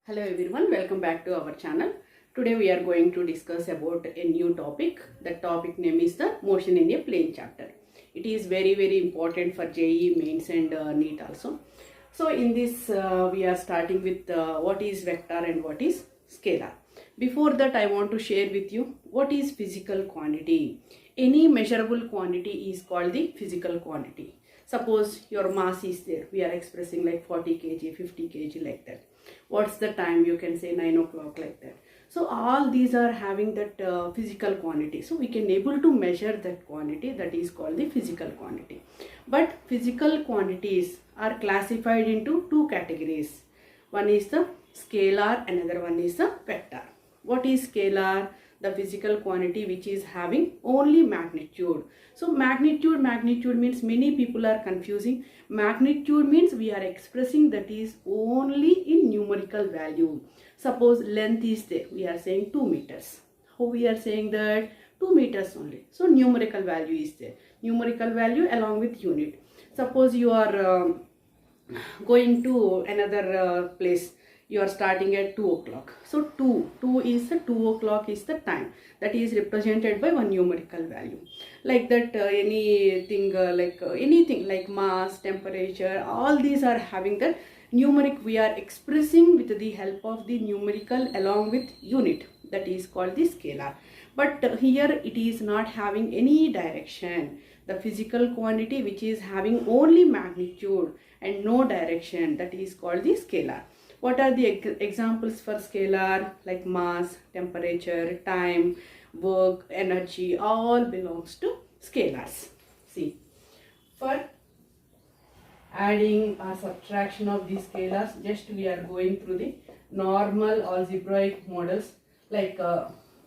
Hello everyone, welcome back to our channel. Today we are going to discuss about a new topic. The topic name is the motion in a plane chapter. It is very important for JEE mains and NEET also. So in this we are starting with what is vector and what is scalar. Before that I want to share with you what is physical quantity. Any measurable quantity is called the physical quantity. Suppose your mass is there, we are expressing like 40 kg, 50 kg like that. What's the time? You can say 9 o'clock like that. So all these are having that physical quantity. So we can able to measure that quantity, that is called the physical quantity. But physical quantities are classified into two categories. One is the scalar, another one is the vector. What is scalar? The physical quantity which is having only magnitude. So magnitude means many people are confusing. Magnitude means we are expressing that is only in numerical value. Suppose length is there, we are saying 2 meters. How we are saying that? 2 meters only. So numerical value is there. Numerical value along with unit. Suppose you are going to another place. You are starting at 2 o'clock. So 2 is the 2 o'clock is the time. That is represented by one numerical value. Like that anything like mass, temperature, all these are having the numeric. We are expressing with the help of the numerical along with unit. That is called the scalar. But here it is not having any direction. The physical quantity which is having only magnitude and no direction, that is called the scalar. What are the examples for scalar? Like mass, temperature, time, work, energy, all belongs to scalars. See, for adding or subtraction of these scalars, just we are going through the normal algebraic models. Like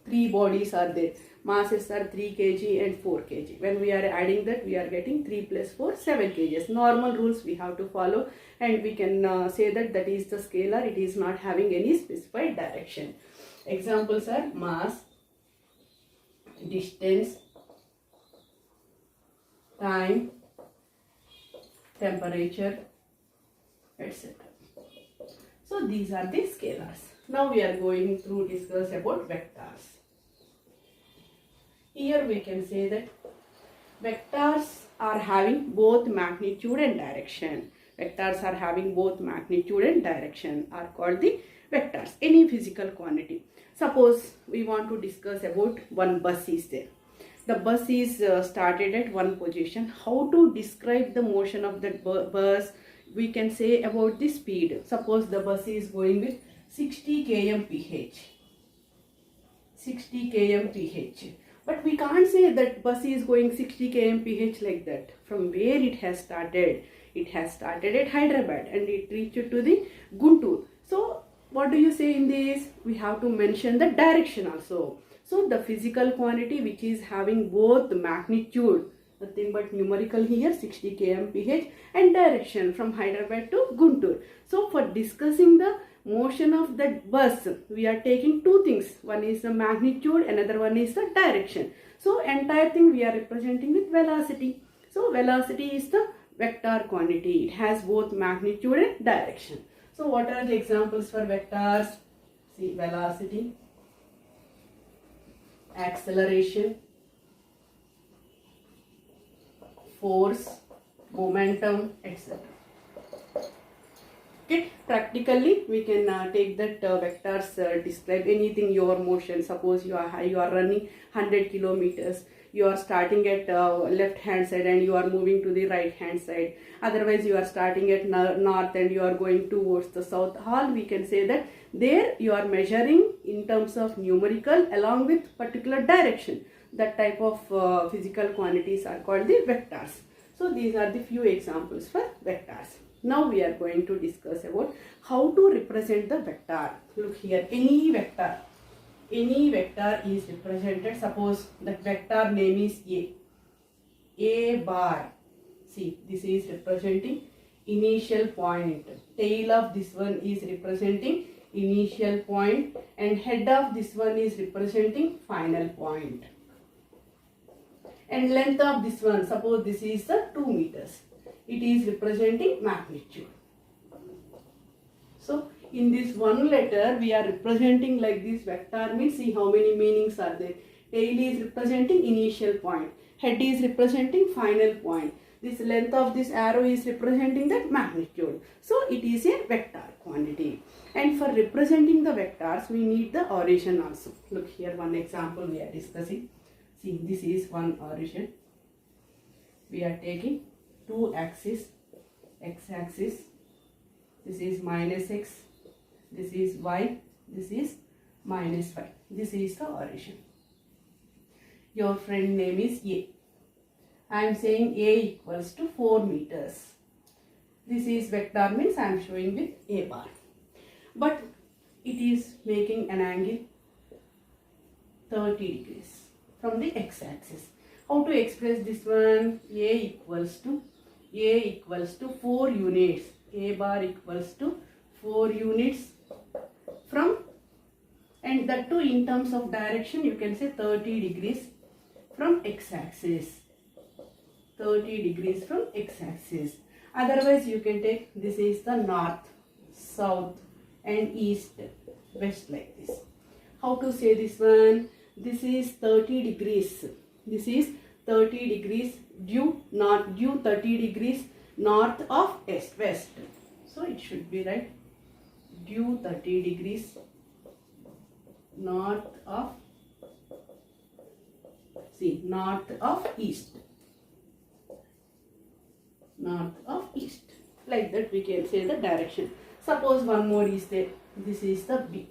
three bodies are there. Masses are 3 kg and 4 kg. When we are adding that, we are getting 3 plus 4, 7 kgs. Normal rules we have to follow, and we can say that that is the scalar. It is not having any specified direction. Examples are mass, distance, time, temperature, etc. So these are the scalars. Now we are going to discuss about vectors. Here we can say that vectors are having both magnitude and direction. Vectors are having both magnitude and direction are called the vectors. Any physical quantity. Suppose we want to discuss about one bus is there. The bus is started at one position. How to describe the motion of that bus? We can say about the speed. Suppose the bus is going with 60 km/h. 60 km/h. But we can't say that bus is going 60 km/h like that. From where it has started? It has started at Hyderabad and it reached to the Guntur. So what do you say in this? We have to mention the direction also. So the physical quantity which is having both magnitude, nothing but numerical here, 60 km/h, and direction from Hyderabad to Guntur. So for discussing the motion of that bus, we are taking two things. One is the magnitude, another one is the direction. So entire thing we are representing with velocity. So velocity is the vector quantity. It has both magnitude and direction. So what are the examples for vectors? See, velocity, acceleration, force, momentum, etc. Okay, practically we can take that vectors describe anything, your motion. Suppose you are running 100 kilometers. You are starting at left hand side and you are moving to the right hand side. Otherwise you are starting at north and you are going towards the south. All we can say that there you are measuring in terms of numerical along with particular direction. That type of physical quantities are called the vectors. So these are the few examples for vectors. Now we are going to discuss about how to represent the vector. Look here, any vector is represented. Suppose the vector name is A bar. See, this is representing initial point. Tail of this one is representing initial point and head of this one is representing final point. And length of this one, suppose this is the 2 meters. It is representing magnitude. So In this one letter, we are representing like this vector means, see how many meanings are there. Tail is representing initial point. Head is representing final point. This length of this arrow is representing that magnitude. So it is a vector quantity. And for representing the vectors, we need the origin also. Look here, one example we are discussing. See, this is one origin. We are taking two axes, x-axis. This is minus x. This is y. This is minus y. This is the origin. Your friend name is A. I am saying A equals to 4 meters. This is vector means I am showing with A bar. But it is making an angle 30 degrees from the x-axis. How to express this one? A equals to 4 units. A bar equals to 4 units from, and that too in terms of direction you can say 30 degrees from x-axis. 30 degrees from x-axis. Otherwise you can take, this is the north, south and east, west like this. How to say this one? This is 30 degrees. This is 30 degrees due 30 degrees north of west. So it should be right. Due 30 degrees north of, see, north of east. North of east. Like that we can say the direction. Suppose one more is there. This is the B.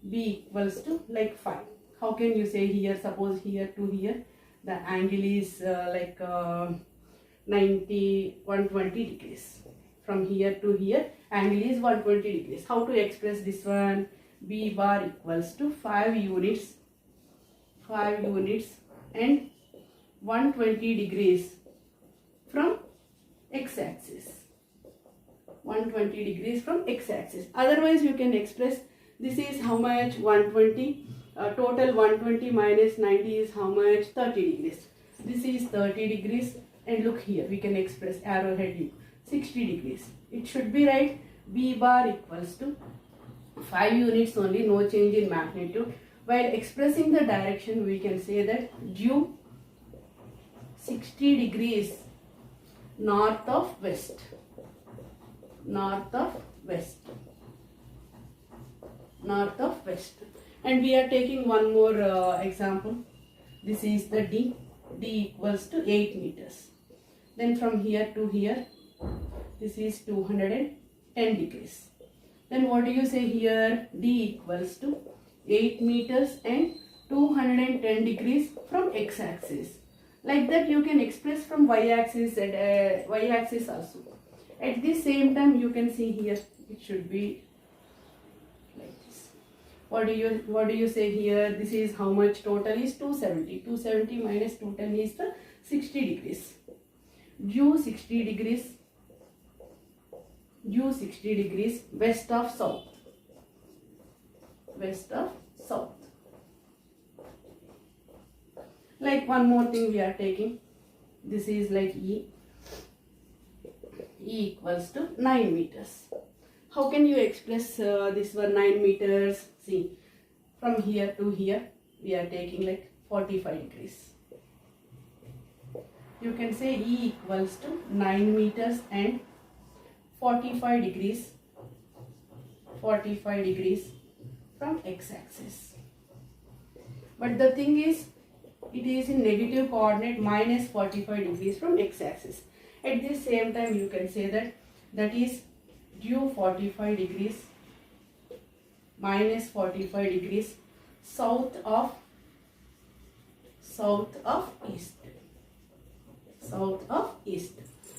B equals to like 5. How can you say here? Suppose here to here, the angle is 120 degrees. From here to here, angle is 120 degrees. How to express this one? B bar equals to 5 units. 5 units and 120 degrees from x-axis. 120 degrees from x-axis. Otherwise you can express, this is how much? 120. Total 120 minus 90 is how much? 30 degrees. This is 30 degrees. And look here, we can express arrowhead 60 degrees. It should be right. B bar equals to 5 units only, no change in magnitude. While expressing the direction, we can say that due 60 degrees north of west. North of west. North of west. And we are taking one more example. This is the D. D equals to 8 meters. Then from here to here, this is 210 degrees. Then what do you say here? D equals to 8 meters and 210 degrees from x-axis. Like that you can express from y-axis and y-axis also. At the same time you can see here, it should be like this. What do you say here? This is how much total is 270. 270 minus 210 is the 60 degrees. Due 60 degrees. Due 60 degrees west of south. West of south. Like one more thing we are taking. This is like E. E equals to 9 meters. How can you express this one 9 meters? See, from here to here we are taking like 45 degrees. You can say E equals to 9 meters and 45 degrees. 45 degrees from x-axis. But the thing is, it is in negative coordinate minus 45 degrees from x-axis. At the same time you can say that is due 45 degrees minus 45 degrees south of east. South of east.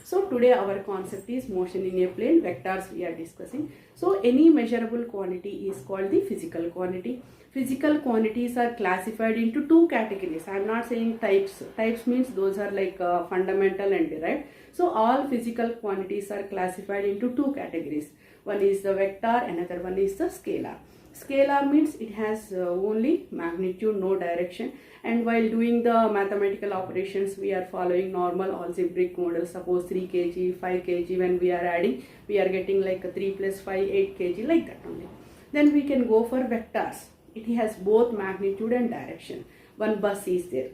So today our concept is motion in a plane, vectors we are discussing. So any measurable quantity is called the physical quantity. Physical quantities are classified into two categories. I am not saying types. Types means those are like fundamental and derived. So all physical quantities are classified into two categories. One is the vector, another one is the scalar. Scalar means it has only magnitude, no direction. And while doing the mathematical operations, we are following normal algebraic model. Suppose 3 kg, 5 kg, when we are adding, we are getting like a 3 plus 5, 8 kg, like that only. Then we can go for vectors. It has both magnitude and direction. One bus is there.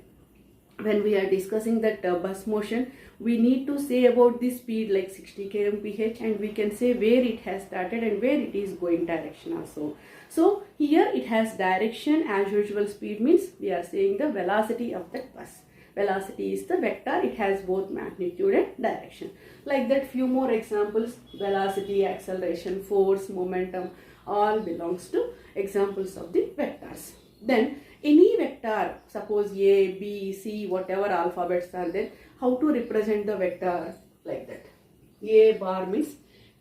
When we are discussing that bus motion, we need to say about the speed like 60 km/h, and we can say where it has started and where it is going direction also. So here it has direction as usual. Speed means we are saying the velocity of that bus. Velocity is the vector. It has both magnitude and direction. Like that, few more examples: velocity, acceleration, force, momentum, all belongs to examples of the vectors. Then any vector, suppose A, B, C, whatever alphabets are there, how to represent the vector? Like that. A bar means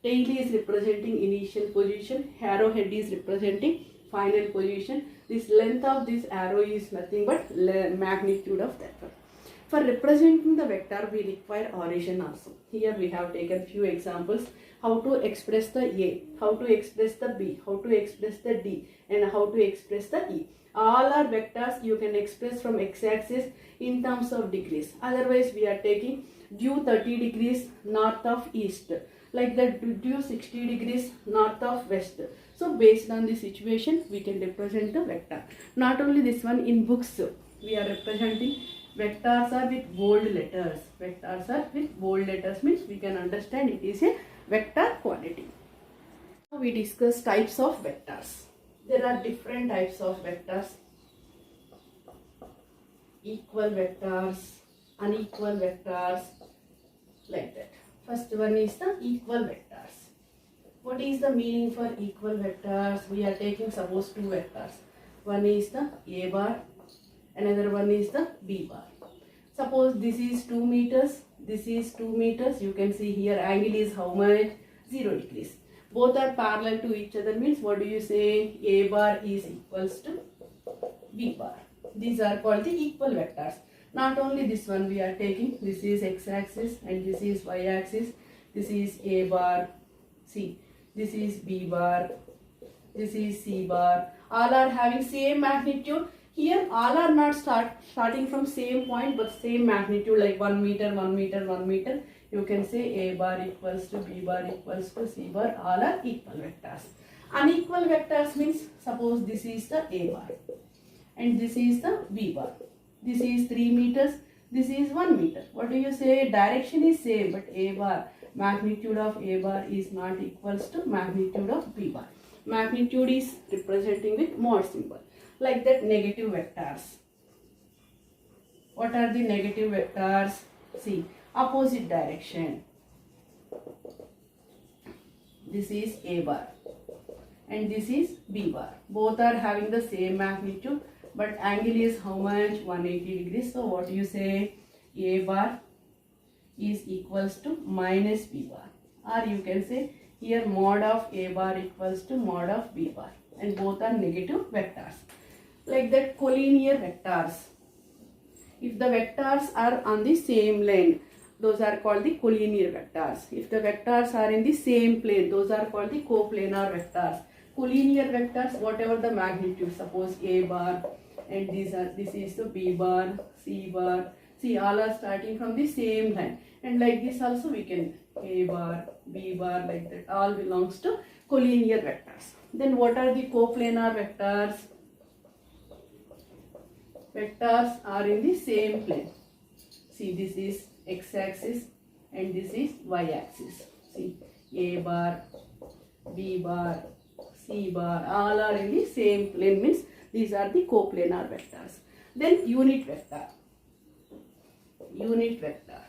tail is representing initial position, arrowhead is representing final position. This length of this arrow is nothing but magnitude of that one. For representing the vector, we require origin also. Here we have taken few examples: how to express the A, how to express the B, how to express the D, and how to express the E. All are vectors you can express from x-axis in terms of degrees. Otherwise, we are taking due 30 degrees north of east, like that due 60 degrees north of west. So based on the situation, we can represent the vector. Not only this one, in books we are representing vectors are with bold letters. Vectors are with bold letters means we can understand it is a vector quantity. Now we discuss types of vectors. There are different types of vectors: equal vectors, unequal vectors, like that. First one is the equal vectors. What is the meaning for equal vectors? We are taking suppose two vectors. One is the A bar, another one is the B bar. Suppose this is 2 meters, this is 2 meters. You can see here angle is how much? 0 degrees. Both are parallel to each other means what do you say? A bar is equals to B bar. These are called the equal vectors. Not only this one we are taking, this is x-axis and this is y-axis. This is A bar, see, this is B bar, this is C bar. All are having same magnitude. Here all are not starting from same point but same magnitude, like 1 meter, 1 meter, 1 meter. You can say A bar equals to B bar equals to C bar. All are equal vectors. Unequal vectors means suppose this is the A bar and this is the B bar. This is 3 meters, this is 1 meter. What do you say? Direction is same but A bar, magnitude of A bar is not equals to magnitude of B bar. Magnitude is representing with mod symbol. Like that, negative vectors. What are the negative vectors? See, opposite direction. This is A bar and this is B bar. Both are having the same magnitude but angle is how much? 180 degrees. So what you say? A bar is equals to minus B bar, or you can say here mod of A bar equals to mod of B bar, and both are negative vectors. Like that, collinear vectors. If the vectors are on the same line, those are called the collinear vectors. If the vectors are in the same plane, those are called the coplanar vectors. Collinear vectors, whatever the magnitude, suppose A bar and this is the B bar, C bar. See, all are starting from the same line, and like this also we can A bar, B bar, like that. All belongs to collinear vectors. Then what are the coplanar vectors? Vectors are in the same plane. See, this is x-axis and this is y-axis. See, A bar, B bar, C bar, all are in the same plane means these are the coplanar vectors. Then unit vector. Unit vector.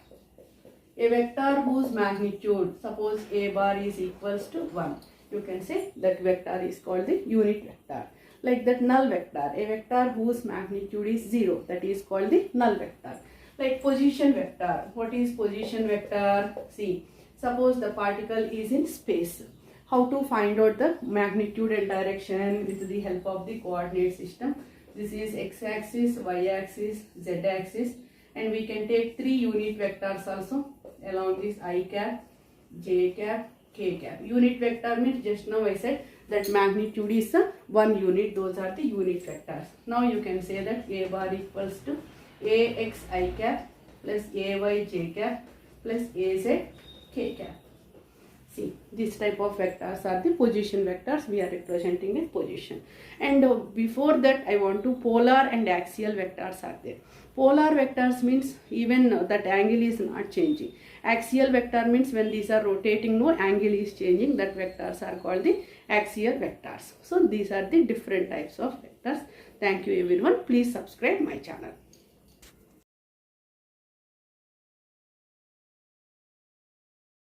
A vector whose magnitude, suppose A bar is equals to 1. You can say that vector is called the unit vector. Like that, null vector. A vector whose magnitude is 0. That is called the null vector. Like position vector. What is position vector? See, suppose the particle is in space. How to find out the magnitude and direction? With the help of the coordinate system. This is x-axis, y-axis, z-axis, and we can take 3 unit vectors also along this I cap, j cap, k k cap. Unit vector means just now I said that magnitude is 1 unit. Those are the unit vectors. Now you can say that a bar equals to ax I cap plus ay j cap plus az k cap. See, this type of vectors are the position vectors. We are representing a position. And before that, I want to polar and axial vectors are there. Polar vectors means even that angle is not changing. Axial vector means when these are rotating, no angle is changing. That vectors are called the axial vectors. So these are the different types of vectors. Thank you everyone. Please subscribe my channel.